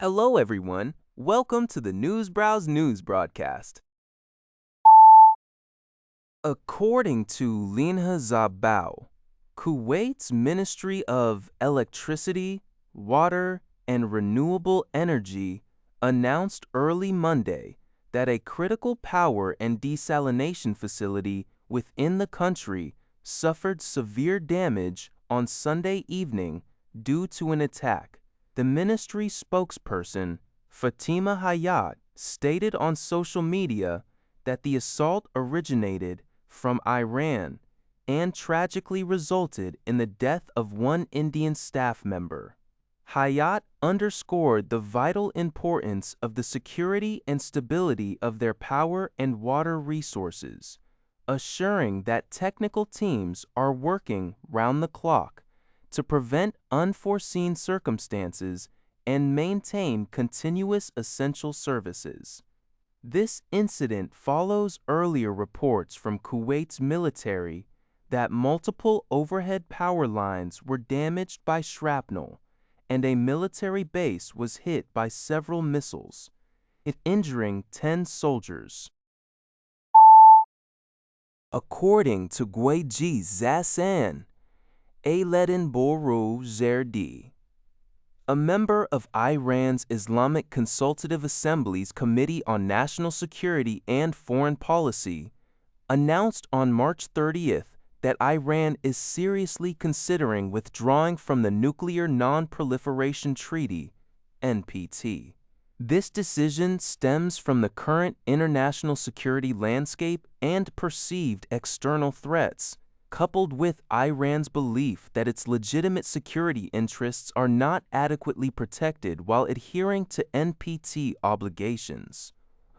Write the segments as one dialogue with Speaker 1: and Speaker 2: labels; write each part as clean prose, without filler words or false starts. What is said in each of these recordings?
Speaker 1: Hello, everyone. Welcome to the Newsbrowse News broadcast. According to Linha Zabao, Kuwait's Ministry of Electricity, Water, and Renewable Energy announced early Monday that a critical power and desalination facility within the country suffered severe damage on Sunday evening due to an attack. The ministry spokesperson, Fatima Hayat, stated on social media that the assault originated from Iran and tragically resulted in the death of one Indian staff member. Hayat underscored the vital importance of the security and stability of their power and water resources, assuring that technical teams are working round the clock to prevent unforeseen circumstances and maintain continuous essential services. This incident follows earlier reports from Kuwait's military that multiple overhead power lines were damaged by shrapnel and a military base was hit by several missiles, injuring 10 soldiers. According to BOJ Zasan, Aledin Boru Zerdi, a member of Iran's Islamic Consultative Assembly's Committee on National Security and Foreign Policy, announced on March 30th that Iran is seriously considering withdrawing from the Nuclear Non-Proliferation Treaty, NPT. This decision stems from the current international security landscape and perceived external threats, coupled with Iran's belief that its legitimate security interests are not adequately protected while adhering to NPT obligations.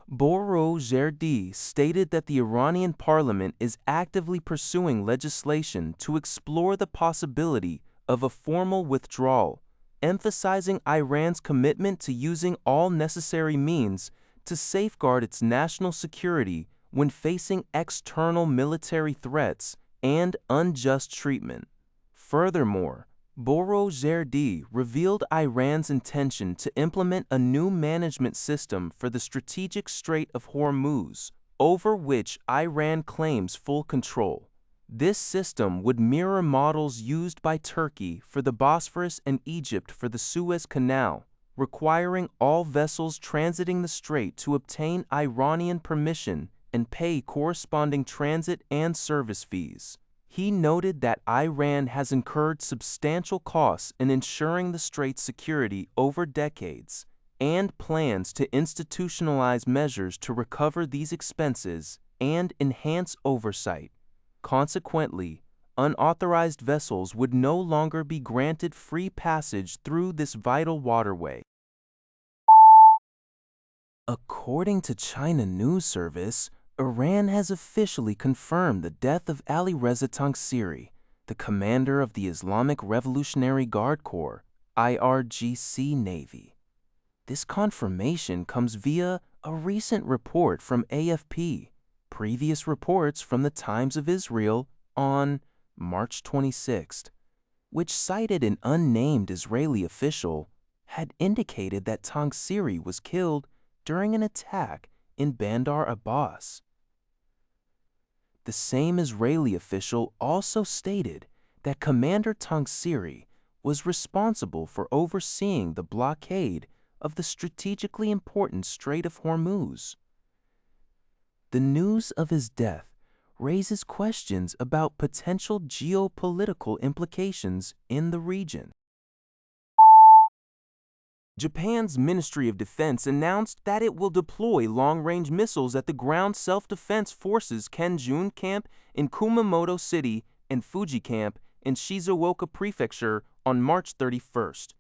Speaker 1: Boru Zerdi stated that the Iranian parliament is actively pursuing legislation to explore the possibility of a formal withdrawal, emphasizing Iran's commitment to using all necessary means to safeguard its national security when facing external military threats and unjust treatment. Furthermore, Boru Zerdi revealed Iran's intention to implement a new management system for the strategic Strait of Hormuz, over which Iran claims full control. This system would mirror models used by Turkey for the Bosphorus and Egypt for the Suez Canal, requiring all vessels transiting the strait to obtain Iranian permission and pay corresponding transit and service fees. He noted that Iran has incurred substantial costs in ensuring the strait's security over decades and plans to institutionalize measures to recover these expenses and enhance oversight. Consequently, unauthorized vessels would no longer be granted free passage through this vital waterway. According to China News Service, Iran has officially confirmed the death of Ali Reza Tangsiri, the commander of the Islamic Revolutionary Guard Corps, IRGC Navy. This confirmation comes via a recent report from AFP, previous reports from the Times of Israel on March 26th, which cited an unnamed Israeli official, had indicated that Tangsiri was killed during an attack in Bandar Abbas. The same Israeli official also stated that Commander Tangsiri was responsible for overseeing the blockade of the strategically important Strait of Hormuz. The news of his death raises questions about potential geopolitical implications in the region. Japan's Ministry of Defense announced that it will deploy long-range missiles at the Ground Self-Defense Forces Kenjun Camp in Kumamoto City and Fuji Camp in Shizuoka Prefecture on March 31st.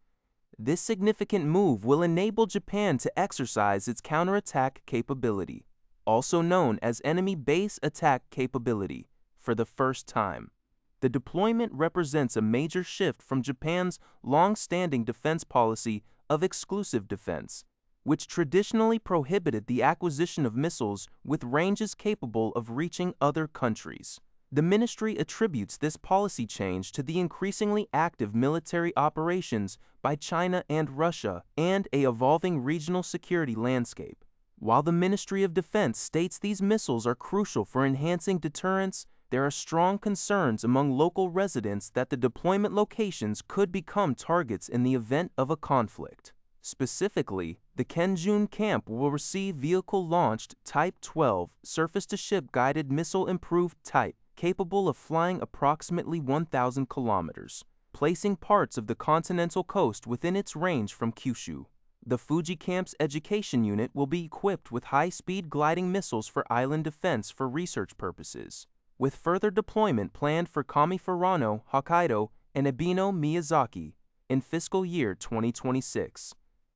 Speaker 1: This significant move will enable Japan to exercise its counterattack capability, also known as enemy base attack capability, for the first time. The deployment represents a major shift from Japan's long-standing defense policy of exclusive defense, which traditionally prohibited the acquisition of missiles with ranges capable of reaching other countries. The ministry attributes this policy change to the increasingly active military operations by China and Russia and a evolving regional security landscape. While the Ministry of Defense states these missiles are crucial for enhancing deterrence, there are strong concerns among local residents that the deployment locations could become targets in the event of a conflict. Specifically, the Kenjun camp will receive vehicle-launched Type 12 surface-to-ship guided missile-improved type, capable of flying approximately 1,000 kilometers, placing parts of the continental coast within its range from Kyushu. The Fuji camp's education unit will be equipped with high-speed gliding missiles for island defense for research purposes, with further deployment planned for Kami Furano, Hokkaido, and Ebino, Miyazaki, in fiscal year 2026.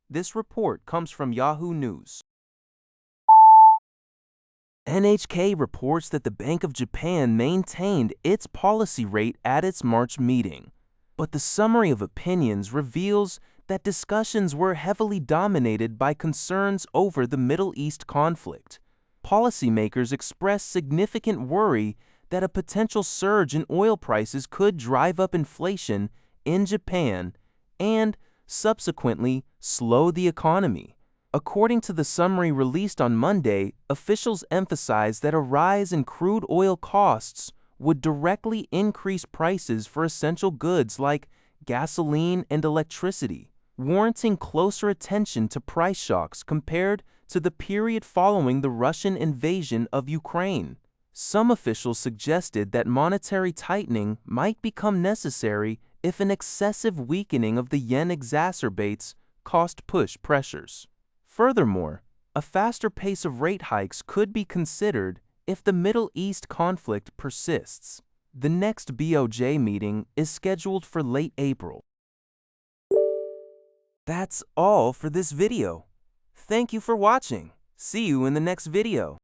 Speaker 1: This report comes from Yahoo News. NHK reports that the Bank of Japan maintained its policy rate at its March meeting, but the summary of opinions reveals that discussions were heavily dominated by concerns over the Middle East conflict. Policymakers expressed significant worry that a potential surge in oil prices could drive up inflation in Japan and, subsequently, slow the economy. According to the summary released on Monday, officials emphasized that a rise in crude oil costs would directly increase prices for essential goods like gasoline and electricity, warranting closer attention to price shocks compared to the period following the Russian invasion of Ukraine. Some officials suggested that monetary tightening might become necessary if an excessive weakening of the yen exacerbates cost-push pressures. Furthermore, a faster pace of rate hikes could be considered if the Middle East conflict persists. The next BOJ meeting is scheduled for late April. That's all for this video. Thank you for watching. See you in the next video.